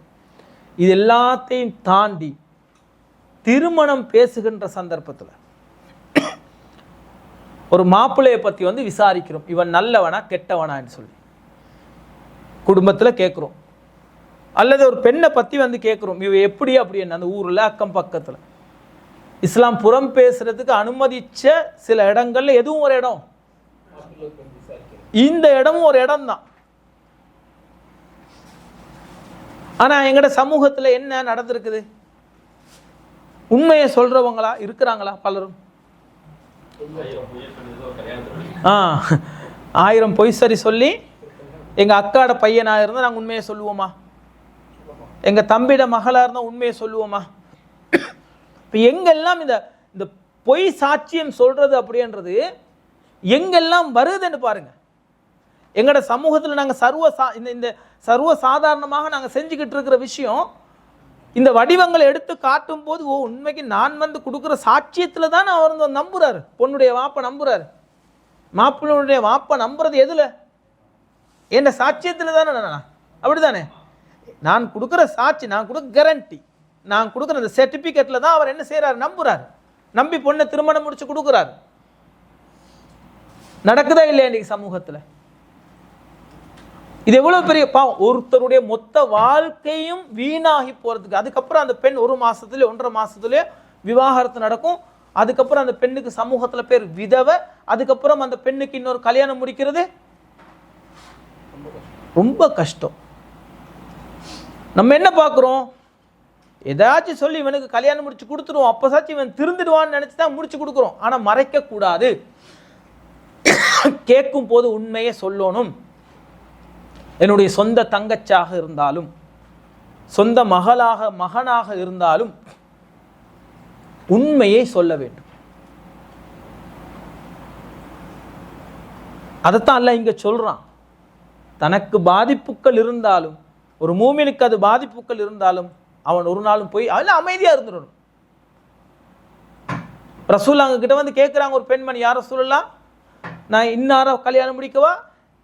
இது எல்லாத்தையும் தாண்டி திருமணம் பேசுகின்ற சந்தர்ப்பத்தில் ஒரு மாப்பிள்ளையை பற்றி வந்து விசாரிக்கிறோம், இவன் நல்லவனா கெட்டவனான்னு சொல்லி குடும்பத்தில் கேட்குறோம். அல்லது ஒரு பெண்ணை பற்றி வந்து கேட்குறோம், இவ எப்படி அப்படின்னு அந்த ஊரில் அக்கம் பக்கத்தில். இஸ்லாம் புறம் பேசுறதுக்கு அனுமதிச்ச சில இடங்கள்ல எதுவும் ஒரு இடம், இந்த இடமும் ஒரு இடம் தான். ஆனால் எங்கட சமூகத்தில் என்ன நடந்திருக்குது? உண்மையை சொல்றவங்களா இருக்கிறாங்களா? பலரும் 1000 பொய் சரி சொல்லி எங்கள் அக்காட பையனாக இருந்தால் நாங்கள் உண்மையை சொல்லுவோமா? எங்கள் தம்பிட மகளாக இருந்தால் உண்மையை சொல்லுவோமா? இப்போ எங்கெல்லாம் இந்த பொய் சாட்சியம் சொல்கிறது அப்படின்றது எங்கெல்லாம் வருதுன்னு பாருங்க. எங்களோட சமூகத்தில் நாங்கள் இந்த சர்வ சாதாரணமாக நாங்கள் செஞ்சுக்கிட்டு இருக்கிற விஷயம், இந்த வடிவங்களை எடுத்து காட்டும் போது உண்மைக்கு நான் வந்து கொடுக்குற சாட்சியத்தில் தான் அவர் வந்து நம்புறாரு. பொண்ணுடைய வாப்பை நம்புறாரு, மாப்பிள்ளையுடைய வாப்பை நம்புறது எதுல? என்ன சாட்சியத்தில் தானே. அப்படித்தானே? நான் கொடுக்குற சாட்சி, நான் கொடுக்குற கேரண்டி, நான் கொடுக்குற அந்த சர்டிபிகேட்ல தான் அவர் என்ன செய்யறாரு, நம்புறாரு. நம்பி பொண்ணை திருமணம் முடிச்சு கொடுக்குறாரு. நடக்குதா இல்லையா இன்னைக்கு சமூகத்தில்? இது எவ்வளவு பெரிய பாவம். ஒருத்தருடைய மொத்த வாழ்க்கையும் வீணாகி போறதுக்கு. அதுக்கப்புறம் அந்த பெண் 1 மாசத்துலயோ 1.5 மாசத்துலயோ விவாகரத்து நடக்கும். அதுக்கப்புறம் அந்த பெண்ணுக்கு சமூகத்துல பேர் விதவை. அதுக்கப்புறம் அந்த பெண்ணுக்கு இன்னொரு கல்யாணம் முடிக்கிறது ரொம்ப கஷ்டம். நம்ம என்ன பார்க்குறோம், ஏதாச்சும் சொல்லி இவனுக்கு கல்யாணம் முடிச்சு கொடுத்துருவோம், அப்போசாச்சும் இவன் திருந்துடுவான்னு நினைச்சு தான் முடிச்சு கொடுக்குறோம். ஆனா மறைக்க கூடாது, கேட்கும் போது உண்மையை சொல்லணும். என்னுடைய சொந்த தங்கச்சாக இருந்தாலும், சொந்த மகனாக இருந்தாலும் உண்மையை சொல்ல வேண்டும். அதைத்தான் அல்லாஹ் இங்க சொல்றான். தனக்கு பாதிப்புகள் இருந்தாலும், ஒரு மூமினுக்கு அது பாதிப்புகள் இருந்தாலும் அவன் ஒரு நாளும் போய் அதில் அமைதியா இருந்துடணும். ரசூலுல்லாஹ் கிட்ட வந்து கேட்குறாங்க ஒரு பெண்மணி, யார் ரசூலுல்லாஹ், நான் இன்னார கல்யாணம் முடிக்கவா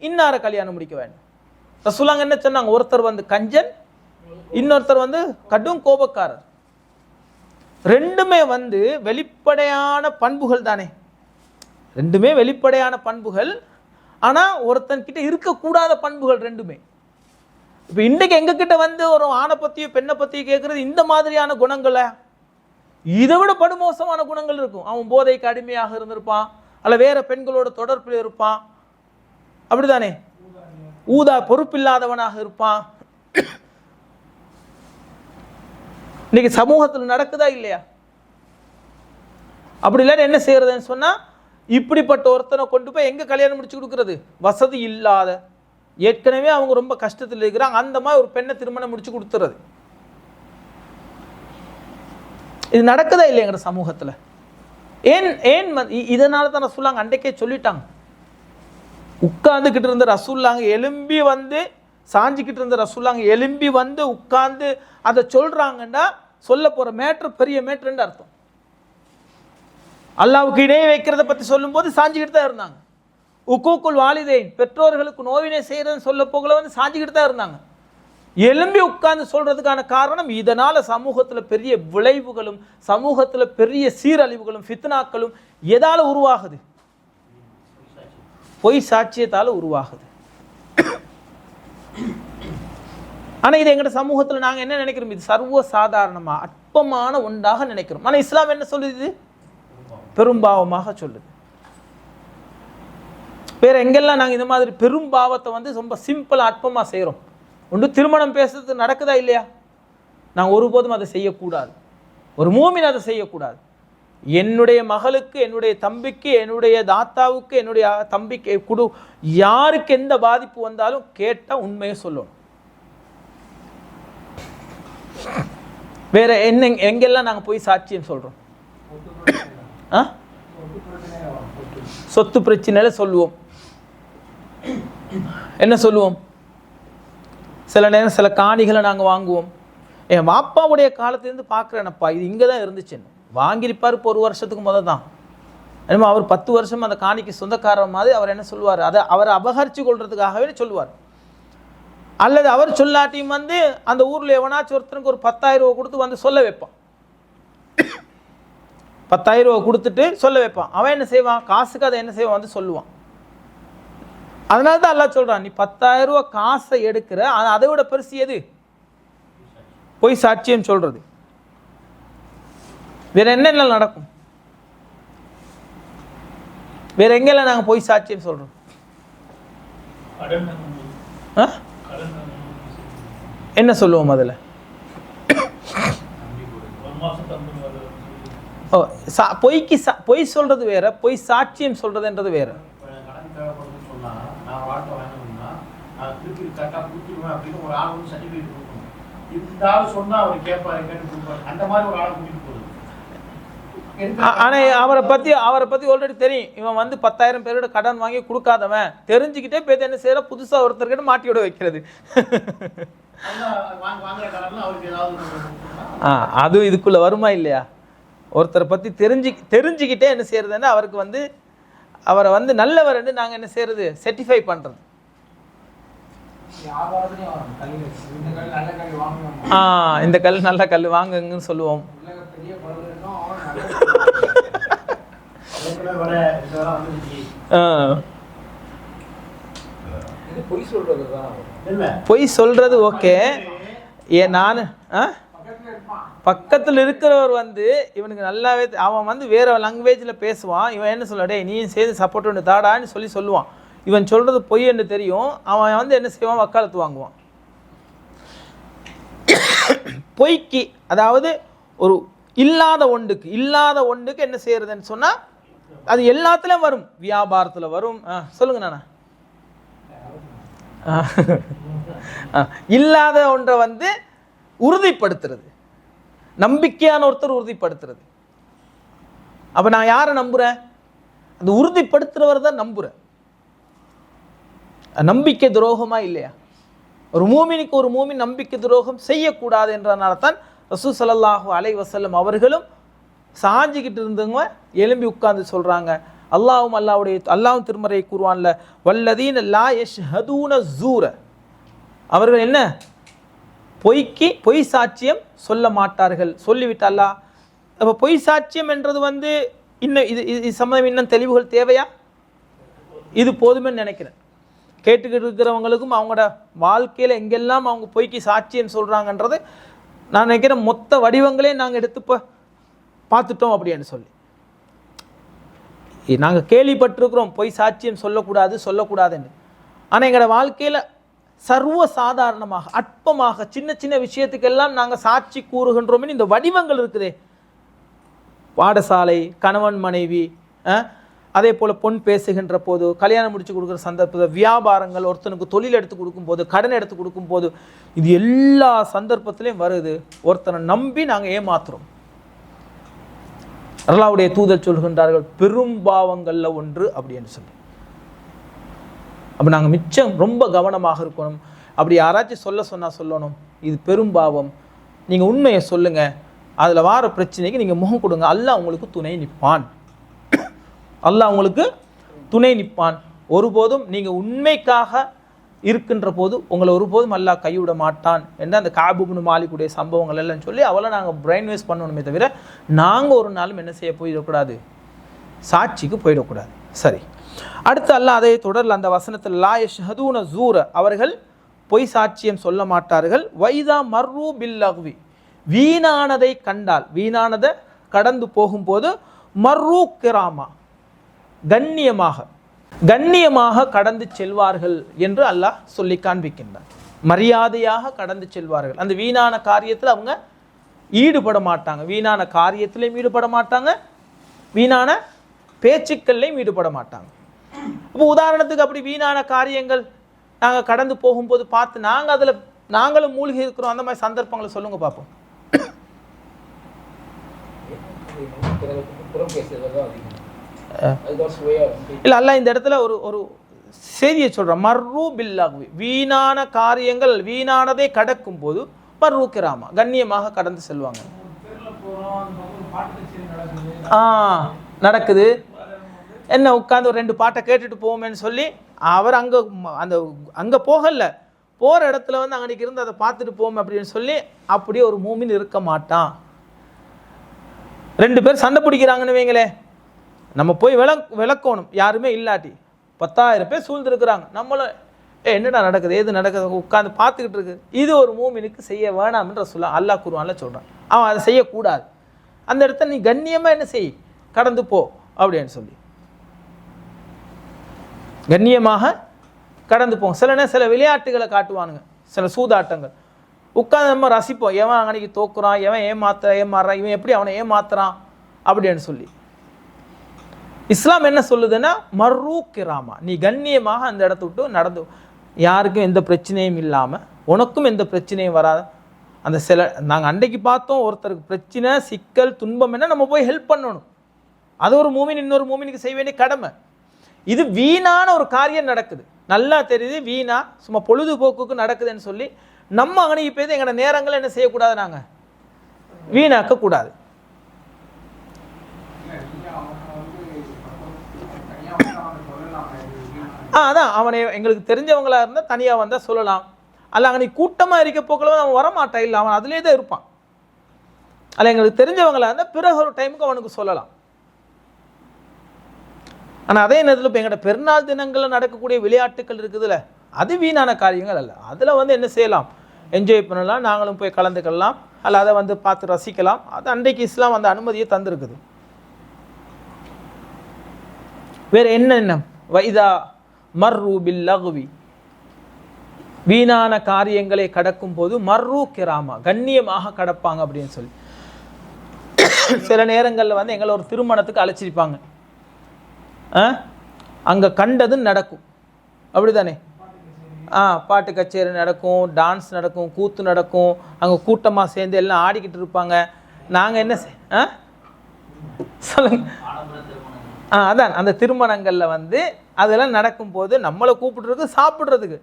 இன்னார கல்யாணம் முடிக்க வேண்டும். ரசூலுல்லாஹ் என்ன சொன்னாங்க, ஒருத்தர் வந்து கஞ்சன், இன்னொருத்தர் வந்து கடும் கோபக்காரர். ரெண்டுமே வந்து வெளிப்படையான பண்புகள் தானே, ரெண்டுமே வெளிப்படையான பண்புகள். ஆனா ஒருத்தன் கிட்ட இருக்கக்கூடாத பண்புகள் ரெண்டுமே. இப்ப இன்றைக்கு எங்க கிட்ட வந்து ஒரு ஆணை பத்தியோ பெண்ணை பத்தியோ கேட்கறது இந்த மாதிரியான குணங்களை, இதை விட படுமோசமான குணங்கள் இருக்கும். அவன் போதைக்கு அடிமையாக இருந்திருப்பான், அல்ல வேற பெண்களோட தொடர்பில் இருப்பான், அப்படித்தானே, ஊதா பொறுப்பில்லாதவனாக இருப்பான். இன்னைக்கு சமூகத்தில் நடக்குதா இல்லையா? அப்படி இல்லைன்னு என்ன செய்யறதுன்னு சொன்னா, இப்படிப்பட்ட ஒருத்தனை கொண்டு போய் எங்க கல்யாணம் முடிச்சு கொடுக்கறது? வசதி இல்லாத, ஏற்கனவே அவங்க ரொம்ப கஷ்டத்தில் இருக்கிறாங்க, அந்த மாதிரி ஒரு பெண்ணை திருமணம் முடிச்சு கொடுத்துறது. இது நடக்குதா இல்லைங்கிற சமூகத்தில்? ஏன் இதனால தான் ரசூலுல்லாஹ் அன்றைக்கே சொல்லிட்டாங்க. உட்கார்ந்துக்கிட்டு இருந்த ரசூலுல்லாஹ் எலும்பி வந்து சாஞ்சிக்கிட்டு இருந்த ரசூலுல்லாஹ் எலும்பி வந்து உட்கார்ந்து அதை சொல்றாங்கன்னா சொல்ல போற மேட்ரு பெரிய மேட்ருன்னு அர்த்தம். அல்லாஹ்வுக்கு இணை வைக்கிறத பத்தி சொல்லும் போது சாஞ்சிக்கிட்டு தான் இருந்தாங்க. உக்கூக்குல் வாலிதைன், பெற்றோர்களுக்கு நோவினை செய்யறதுன்னு சொல்ல போகல வந்து சாஞ்சிக்கிட்டு தான் இருந்தாங்க. எலும்பி உட்கார்ந்து சொல்றதுக்கான காரணம், இதனால சமூகத்துல பெரிய விளைவுகளும் சமூகத்துல பெரிய சீரழிவுகளும் ஃபித்னாக்களும் எதால உருவாகுது? பொய் சாட்சியத்தால உருவாகுது. ஆனா இது எங்கட சமூகத்துல நாங்க என்ன நினைக்கிறோம், இது சர்வ சாதாரணமா அற்பமான ஒன்றாக நினைக்கிறோம். ஆனா இஸ்லாம் என்ன சொல்லுது? பெரும்பாவமாக சொல்லுது. வேறு எங்கெல்லாம் நாங்கள் இந்த மாதிரி பெரும் பாவத்தை வந்து ரொம்ப சிம்பிளாக அற்பமாக செய்கிறோம். ஒன்று திருமணம் பேசுறது நடக்குதா இல்லையா? நாங்கள் ஒருபோதும் அதை செய்யக்கூடாது. ஒரு மூமின் அதை செய்யக்கூடாது. என்னுடைய மகளுக்கு, என்னுடைய தம்பிக்கு, என்னுடைய தாத்தாவுக்கு, என்னுடைய தம்பிக்கு யாருக்கு எந்த பாதிப்பு வந்தாலும் கேட்டால் உண்மையை சொல்லணும். வேற என்ன எங்கெல்லாம் நாங்கள் போய் சாட்சியம் சொல்கிறோம்? சொத்து பிரச்சனையில சொல்லுவோம். என்ன சொல்லுவோம்? சில நேரம் சில காணிகளை நாங்கள் வாங்குவோம். என் வாப்பாவுடைய காலத்திலேருந்து பார்க்குறேனப்பா, இது இங்கே தான் இருந்துச்சுன்னு வாங்கியிருப்பார். இப்போ 1 வருஷத்துக்கு முதல் தான். என்னமோ அவர் 10 வருஷம் அந்த காணிக்கு சொந்தக்காரர் மாதிரி அவர் என்ன சொல்லுவார், அதை அவர் அபகரித்து கொள்றதுக்காகவே சொல்லுவார். அல்லது அவர் சொல்லாட்டியும் வந்து அந்த ஊரில் எவனாச்சும் ஒருத்தனுக்கு ஒரு 10,000 ரூபா கொடுத்து வந்து சொல்ல வைப்பான். 10,000 ரூபா கொடுத்துட்டு சொல்ல வைப்பான். அவன் என்ன செய்வான்? காசுக்கு அதை என்ன செய்வான்? வந்து சொல்லுவான். அதனால தான் அல்லாஹ் சொல்கிறான், நீ 10,000 ரூபா காசை எடுக்கிற, அதை விட பெருசு எது? போய் சாட்சியம் சொல்றது. வேற என்னென்ன நடக்கும்? வேற எங்கெல்லாம் நாங்கள் போய் சாட்சியம் சொல்றோம்? என்ன சொல்லுவோம் அதில்? பொய் சொல்றது வேற, பொய் சாட்சியம் சொல்றதுன்றது வேற. ஆனா அவரை பத்தி ஆல்ரெடி தெரியும். இவன் வந்து 10,000 பேரோட கடன் வாங்கி கொடுக்காதவன் தெரிஞ்சுக்கிட்டே பேர் என்ன செய்யற, புதுசா ஒருத்தர்கிட்ட மாட்டி விட வைக்கிறது. அது இதுக்குள்ள வருமா இல்லையா? ஒருத்தரை பத்தி தெரிஞ்சுக்கிட்டே என்ன செய்யறதுன்னா அவருக்கு வந்து அவரை வந்து நல்லவர் என்று நாங்க என்ன செய்யறது, செர்டிஃபை பண்றது. இந்த கல் நல்ல கல் வாங்குங்கன்னு சொல்லுவோம். பொய் சொல்றது ஓகே. நான் பக்கத்தில் இருக்கிறவர் வந்து இவனுக்கு நல்லாவே அவன் வந்து வேற லாங்குவேஜில் பேசுவான். இவன் என்ன சொல்ல, டேய் நீ செய்து சப்போர்ட் ஒன்று தாடான்னு சொல்லுவான். இவன் சொல்றது பொய் என்று தெரியும். அவன் வந்து என்ன செய்வான்? வக்காலத்து வாங்குவான். பொய்க்கு அதாவது ஒரு இல்லாத ஒன்றுக்கு என்ன செய்யறதுன்னு சொன்னா அது எல்லாத்துலயும் வரும். வியாபாரத்துல வரும். சொல்லுங்க நானா. இல்லாத ஒன்றை வந்து உறுதிப்படுத்துறது, நம்பிக்கையான ஒருத்தர் உறுதிப்படுத்துறது. அப்ப நான் யாரை நம்புறேன்? அந்த உறுதிப்படுத்துறவர் தான் நம்புறேன். நம்பிக்கை துரோகமா இல்லையா? ஒரு மூமினுக்கு ஒரு மூமின் நம்பிக்கை துரோகம் செய்யக்கூடாது என்றனால தான் ரசூல் ஸல்லல்லாஹு அலைஹி வஸல்லம் அவர்களும் சாஞ்சிக்கிட்டு இருந்தவங்க எழும்பி உட்கார்ந்து சொல்றாங்க, அல்லாஹ்வும் திருமறை கூறுவான்ல, வல்லதீன லா யஷ்ஹதூன ஸூர, அவர்கள் என்ன பொய் சாட்சியம் சொல்ல மாட்டார்கள். சொல்லிவிட்டு அல்லாஹ். அப்போ பொய் சாட்சியம் என்றது வந்து இன்னும் இது சம்பந்தம் இன்னும் தெளிவுகள் தேவையா? இது போதுமே நினைக்கிறேன். கேட்டுக்கிட்டு இருக்கிறவங்களுக்கும் அவங்களோட வாழ்க்கையில் எங்கெல்லாம் அவங்க பொய்க்கு சாட்சியம் சொல்கிறாங்கன்றது நான் நினைக்கிறேன் மொத்த வடிவங்களே நாங்கள் எடுத்து பார்த்துட்டோம் அப்படின்னு சொல்லி. நாங்கள் கேள்விப்பட்டிருக்கிறோம் பொய் சாட்சியம் சொல்லக்கூடாதுன்னு. ஆனால் எங்களோட வாழ்க்கையில் சர்வ சாதாரணமாக அற்பமாக சின்ன சின்ன விஷயத்துக்கெல்லாம் நாங்கள் சாட்சி கூறுகின்றோம்னு இந்த வடிவங்கள் இருக்குதே. பாடசாலை, கணவன் மனைவி, அதே போல் பொன் பேசுகின்ற போது, கல்யாணம் முடிச்சு கொடுக்குற சந்தர்ப்பத்தில், வியாபாரங்கள், ஒருத்தனுக்கு தொழில் எடுத்து கொடுக்கும் போது, கடன் எடுத்து கொடுக்கும் போது, இது எல்லா சந்தர்ப்பத்திலையும் வருது. ஒருத்தனை நம்பி நாங்கள் ஏமாத்துறோம். அல்லாஹ்வுடைய தூதர் சொல்கின்றார்கள், பெரும் பாவங்கள்ல ஒன்று அப்படின்னு சொல்லி. அப்போ நாங்கள் மிச்சம் ரொம்ப கவனமாக இருக்கணும். அப்படி யாராச்சும் சொல்லணும், இது பெரும் பாவம், நீங்கள் உண்மையை சொல்லுங்கள், அதில் வார பிரச்சனைக்கு நீங்கள் முகம் கொடுங்க, அல்லாஹ் உங்களுக்கு துணை நிற்பான். ஒருபோதும் நீங்கள் உண்மைக்காக இருக்கின்ற போது உங்களை ஒருபோதும் அல்லாஹ் கைவிட மாட்டான் என்று அந்த கஅப் இப்னு மாலிக்குடைய சம்பவங்கள் எல்லாம் சொல்லி அவளை நாங்கள் பிரெயின் வேஸ்ட் பண்ணணுமே தவிர நாங்கள் ஒரு நாளும் என்ன செய்ய போயிடக்கூடாது, சாட்சிக்கு போயிடக்கூடாது. சரி, அடுத்து அல்லாஹ் அதை தொடர்ல அந்த வசனத்தில் லா யஷ்ஹதூன ஸூர, அவர்கள் பொய் சாட்சியம் சொல்ல மாட்டார்கள். வைதா மர்ரு பில்லஹ்வி, வீணானதை கண்டால், வீணானதை கடந்து போகும்போது, மர்ரு கிராமா, கண்ணியமாக, கண்ணியமாக கடந்து செல்வார்கள் என்று அல்லாஹ் சொல்லி காண்பிக்கின்றார். மரியாதையாக கடந்து செல்வார்கள். அந்த வீணான காரியத்தில் அவங்க ஈடுபட மாட்டாங்க. வீணான காரியத்திலையும் ஈடுபட மாட்டாங்க, வீணான பேச்சுக்கள்லையும் ஈடுபட மாட்டாங்க. இப்போ உதாரணத்துக்கு அப்படி வீணான காரியங்கள் நாங்கள் கடந்து போகும்போது பார்த்து நாங்களும் மூழ்கி இருக்கிறோம், அந்த மாதிரி சந்தர்ப்பங்களை சொல்லுங்க பார்ப்போம். இல்லை, அல்ல இந்த இடத்துல ஒரு செய்தியை சொல்கிறோம். மர்ரு பில்லாஹ்வி, வீணான காரியங்கள் வீணானதை கடக்கும் போது மர்ரு கிராமா, கண்ணியமாக கடந்து செல்வாங்க. நடக்குது என்ன, உட்காந்து ஒரு 2 பாட்டை கேட்டுட்டு போவோமேன்னு சொல்லி அவர் அங்கே போகல, போகிற இடத்துல வந்து அன்னைக்கு இருந்து அதை பார்த்துட்டு போவோம் அப்படின்னு சொல்லி அப்படியே ஒரு மூமின் இருக்க மாட்டான். 2 பேர் சண்டை பிடிக்கிறாங்கன்னு வைங்களே, நம்ம போய் விளக்கணும். யாருமே இல்லாட்டி 10,000 பேர் சூழ்ந்துருக்குறாங்க, நம்மளும் என்னடா நடக்குது, ஏது நடக்குது, உட்காந்து பார்த்துக்கிட்டு இருக்கு. இது ஒரு மூமினுக்கு செய்ய வேணாம் என்று அல்லாஹ் குர்ஆன்ல சொல்கிறான். அவன் அதை செய்யக்கூடாது. அந்த இடத்த நீ கண்ணியமாக என்ன செய், கடந்து போ அப்படின்னு சொல்லி கண்ணியமாக கடந்து போங்க. சில விளையாட்டுகளை காட்டுவானுங்க, சில சூதாட்டங்கள் உட்காந்து நம்ம ரசிப்போம். எவன் அன்னைக்கு தோக்குறான், எவன் ஏமாறுறான், இவன் எப்படி அவனை ஏமாத்துறான் அப்படின்னு சொல்லி. இஸ்லாம் என்ன சொல்லுதுன்னா மர்ரு கிராமா, நீ கண்ணியமாக அந்த இடத்த விட்டு நடந்து, யாருக்கும் எந்த பிரச்சனையும் இல்லாமல், உனக்கும் எந்த பிரச்சனையும் வராத. அந்த நாங்கள் அன்றைக்கு பார்த்தோம், ஒருத்தருக்கு பிரச்சனை சிக்கல் துன்பம் என்ன, நம்ம போய் ஹெல்ப் பண்ணணும். அது ஒரு மூமின் இன்னொரு மூமினுக்கு செய்ய வேண்டிய கடமை. இது வீணான ஒரு காரியம் நடக்குது, நல்லா தெரியுது, வீணா சும்மா பொழுதுபோக்குக்கு நடக்குதுன்னு சொல்லி நம்ம அங்கனைக்கு போய் எங்களோட நேரங்களை என்ன செய்யக்கூடாது, நாங்கள் வீணாக்க கூடாது. அதான் அவனை எங்களுக்கு தெரிஞ்சவங்களா இருந்தால் தனியாக வந்தால் சொல்லலாம். அல்ல அங்கே கூட்டமாக இருக்க போக்களவும் அவன் வரமாட்டான், இல்லை அவன் அதுலேயே தான் இருப்பான். அல்ல எங்களுக்கு தெரிஞ்சவங்களா இருந்தால் பிறகு ஒரு டைமுக்கு அவனுக்கு சொல்லலாம். ஆனால் அதே நேரத்தில் இப்போ எங்களோட பெருநாள் தினங்களில் நடக்கக்கூடிய விளையாட்டுகள் இருக்குதுல்ல, அது வீணான காரியங்கள் அல்ல. அதில் வந்து என்ன செய்யலாம், என்ஜாய் பண்ணலாம், நாங்களும் போய் கலந்துக்கலாம், அல்ல அதை வந்து பார்த்து ரசிக்கலாம். அது அன்றைக்கு இஸ்லாம் அந்த அனுமதியை தந்திருக்குது. வேறு என்ன வைதா மர்ரு பில்லகுவி, வீணான காரியங்களை கடக்கும் போது மர்ரு கிராமா, கண்ணியமாக கடப்பாங்க அப்படின்னு சொல்லி. சில நேரங்களில் வந்து எங்களை ஒரு திருமணத்துக்கு அழைச்சிருப்பாங்க, அங்கே கண்டதும் நடக்கும், அப்படிதானே? பாட்டு கச்சேரி நடக்கும், டான்ஸ் நடக்கும், கூத்து நடக்கும், அங்கே கூட்டமாக சேர்ந்து எல்லாம் ஆடிக்கிட்டு இருப்பாங்க. நாங்கள் என்ன சொல்லுங்க, அதான் அந்த திருமணங்களில் வந்து அதெல்லாம் நடக்கும்போது நம்மளை கூப்பிட்றதுக்கு சாப்பிட்றதுக்கு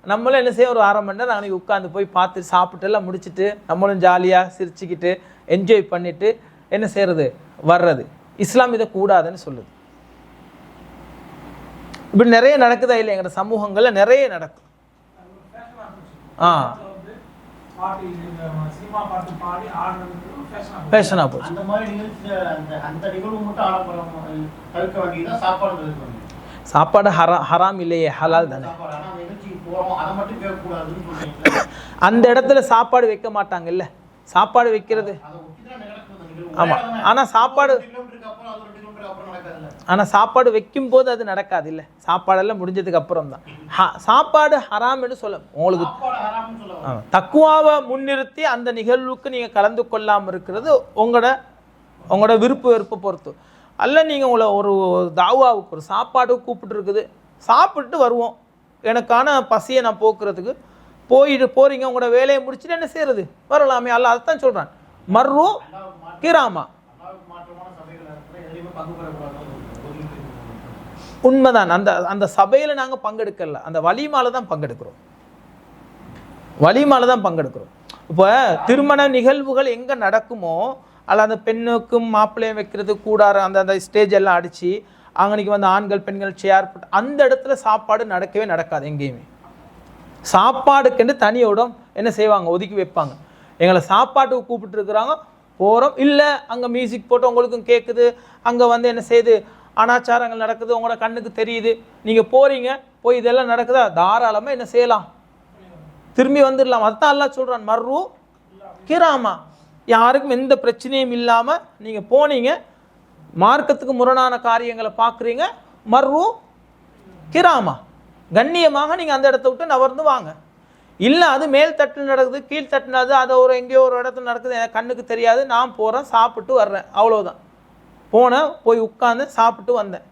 நம்மளும் என்ன செய்ய, ஒரு 1/2 மணி நேரம் அன்றைக்கி உட்காந்து போய் பார்த்து சாப்பிட்டு எல்லாம் முடிச்சுட்டு நம்மளும் ஜாலியாக சிரிச்சுக்கிட்டு என்ஜாய் பண்ணிவிட்டு என்ன செய்கிறது, வர்றது. இஸ்லாம் இதை கூடாதுன்னு சொல்லுது. இப்படி நிறைய நடக்குதா இல்லை, எங்களோட சமூகங்களில் நிறைய நடக்கும். ஃபேஷனாக போச்சு. சாப்பாடு ஹராம் இல்லையே, ஹலால் தானே. அந்த இடத்துல சாப்பாடு வைக்க மாட்டாங்க இல்லை, சாப்பாடு வைக்கிறது ஆமாம். ஆனால் சாப்பாடு வைக்கும் போது அது நடக்காது இல்லை, சாப்பாடெல்லாம் முடிஞ்சதுக்கு அப்புறம் தான். சாப்பாடு ஹராம்னு சொல்ல, உங்களுக்கு தக்குவாவை முன்னிறுத்தி அந்த நிகழ்வுக்கு நீங்கள் கலந்து கொள்ளாமல் இருக்கிறது உங்களோட வெறுப்பை பொறுத்து அல்ல. நீங்கள் உங்களை ஒரு தாவாவுக்கு ஒரு சாப்பாடு கூப்பிட்டு இருக்குது, சாப்பிட்டு வருவோம், எனக்கான பசியை நான் போக்குறதுக்கு போறீங்க, உங்களோட வேலையை முடிச்சுட்டு என்ன செய்யறது, வரலாமே. அல்ல அதைத்தான் சொல்கிறான், மர்ரு கிராமா. உண்மைதான், அந்த சபையில் நாங்கள் பங்கெடுக்கல, அந்த வலிமால தான் பங்கெடுக்கிறோம். இப்போ திருமண நிகழ்வுகள் எங்கே நடக்குமோ அல்ல, அந்த பெண்ணுக்கும் மாப்பிள்ளையும் வைக்கிறது கூடார அந்த ஸ்டேஜ் எல்லாம் அடித்து அங்கனைக்கு வந்து ஆண்கள் பெண்கள் சேர் போட்டு அந்த இடத்துல சாப்பாடு நடக்கவே நடக்காது. எங்கேயுமே சாப்பாடுக்குன்னு தனியோடம் என்ன செய்வாங்க, ஒதுக்கி வைப்பாங்க. எங்களை சாப்பாட்டுக்கு கூப்பிட்டு இருக்கிறாங்க, போகிறோம், இல்லை அங்கே மியூசிக் போட்டு உங்களுக்கும் கேட்குது, அங்கே வந்து என்ன செய்யுது, அனாச்சாரங்கள் நடக்குது, உங்களோட கண்ணுக்கு தெரியுது, நீங்கள் போகிறீங்க, போய் இதெல்லாம் நடக்குதா, தாராளமாக என்ன செய்யலாம், திரும்பி வந்துடலாம். அதுதான் அல்லாஹ் சொல்கிறான், மர்ரு கிராமா, யாருக்கும் எந்த பிரச்சனையும் இல்லாமல் நீங்கள் போனீங்க, மார்க்கத்துக்கு முரணான காரியங்களை பார்க்குறீங்க, மர்ரு கிராமா, கண்ணியமாக நீங்கள் அந்த இடத்த விட்டு நகர்ந்து வாங்க. இல்லை அது மேல் தட்டில் நடக்குது, கீழ் தட்டுனது, அது ஒரு எங்கேயோ ஒரு இடத்துல நடக்குது, எனக்கு கண்ணுக்கு தெரியாது, நான் போகிறேன், சாப்பிட்டு வர்றேன், அவ்வளோதான். போனேன், போய் உட்காந்து சாப்பிட்டு வந்தேன்,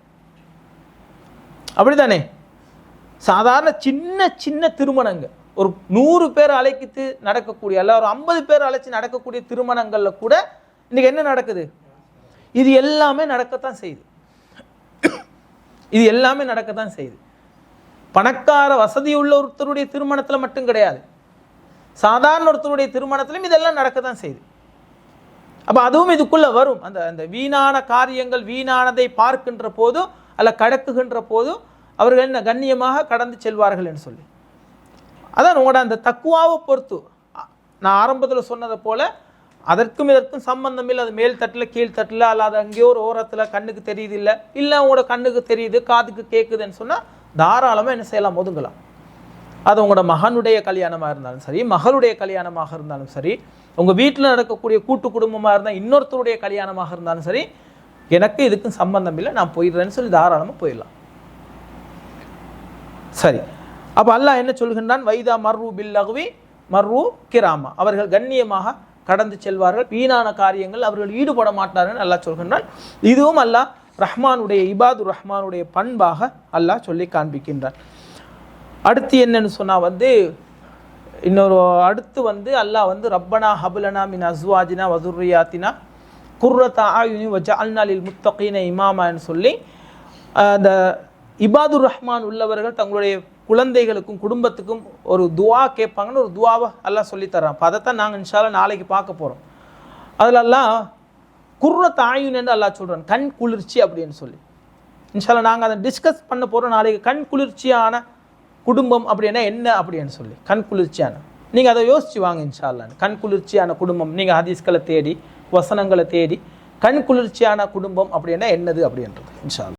அப்படி தானே? சாதாரண சின்ன சின்ன திருமணங்கள், ஒரு 100 பேர் அழைக்கிட்டு நடக்கக்கூடிய, அல்ல ஒரு 50 பேர் அழைச்சி நடக்கக்கூடிய திருமணங்களில் கூட இன்றைக்கி என்ன நடக்குது? இது எல்லாமே நடக்கத்தான் செய்யுது. இது எல்லாமே நடக்கத்தான் செய்யுது. பணக்கார வசதியுள்ள ஒருத்தருடைய திருமணத்தில் மட்டும் கிடையாது, சாதாரண ஒருத்தருடைய திருமணத்திலும் இதெல்லாம் நடக்கத்தான் செய்யுது. அப்போ அதுவும் இதுக்குள்ளே வரும். அந்த அந்த வீணான காரியங்கள், வீணானதை பார்க்கின்ற போதும் அல்ல கடக்குகின்ற போதும் அவர்கள் என்ன கண்ணியமாக கடந்து செல்வார்கள் என்று சொல்லி. அதான் உங்களோட அந்த தக்குவாவை பொறுத்து நான் ஆரம்பத்தில் சொன்னதை போல அதற்கும் இதற்கும் சம்பந்தம் இல்லை. அது மேல் தட்டில் கீழ் தட்டில் அல்லாத அங்கேயோ ஒரு ஓரத்தில் கண்ணுக்கு தெரியுது, இல்லை உங்களோட கண்ணுக்கு தெரியுது, காதுக்கு கேட்குதுன்னு சொன்னால் தாராளமாக என்ன செய்யலாம், ஒதுங்கலாம். அது உங்களோட மகனுடைய கல்யாணமாக இருந்தாலும் சரி, மகளுடைய கல்யாணமாக இருந்தாலும் சரி, உங்கள் வீட்டில் நடக்கக்கூடிய கூட்டு குடும்பமாக இருந்தால் இன்னொருத்தருடைய கல்யாணமாக இருந்தாலும் சரி, எனக்கு இதுக்கும் சம்பந்தம் இல்லை, நான் போயிடுறேன்னு சொல்லி தாராளமாக போயிடலாம். சரி, அப்போ அல்லாஹ் என்ன சொல்கின்றான்? வைதா மர்ரு பில் லகுவி மர்ரு கிராமா, அவர்கள் கண்ணியமாக கடந்து செல்வார்கள், வீணான காரியங்கள் அவர்கள் ஈடுபட மாட்டார்கள் அல்லாஹ் சொல்கின்றான். இதுவும் அல்லாஹ் ரஹ்மானுடைய இபாதுர் ரஹ்மானுடைய பண்பாக அல்லாஹ் சொல்லி காண்பிக்கின்றான். அடுத்து என்னன்னு சொன்னால் இன்னொரு அடுத்து அல்லாஹ் ரப்பனா ஹபுலனா மின் அஸ்வாஜினா வதுர்ரியாத்தினா குர்ரத்தா ஆயுனி வஜஅல்னா லில் முத்தகீன இமாமான்னு சொல்லி அந்த இபாதுர் ரஹ்மான் உள்ளவர்கள் தங்களுடைய குழந்தைகளுக்கும் குடும்பத்துக்கும் ஒரு துவா கேட்பாங்கன்னு ஒரு துவாவை அல்லாஹ் சொல்லித்தர்றான். அப்போ அதைத்தான் நாங்கள் இன்ஷா அல்லாஹ் நாளைக்கு பார்க்க போகிறோம். அதில் அல்லாஹ் குர்ரத் ஆயுன் என்று அல்லாஹ் சொல்கிறான், கண் குளிர்ச்சி அப்படின்னு சொல்லி. இன்ஷா அல்லாஹ் நாங்கள் அதை டிஸ்கஸ் பண்ண போகிறோம் நாளைக்கு. கண் குளிர்ச்சியான குடும்பம் அப்படின்னா என்ன அப்படின்னு சொல்லி, கண் குளிர்ச்சியான, நீங்கள் அதை யோசிச்சு வாங்க இன்ஷா அல்லாஹ். கண் குளிர்ச்சியான குடும்பம், நீங்கள் ஹதீஸ்களை தேடி வசனங்களை தேடி கண் குளிர்ச்சியான குடும்பம் அப்படின்னா என்னது அப்படின்றது இன்ஷா அல்லாஹ்.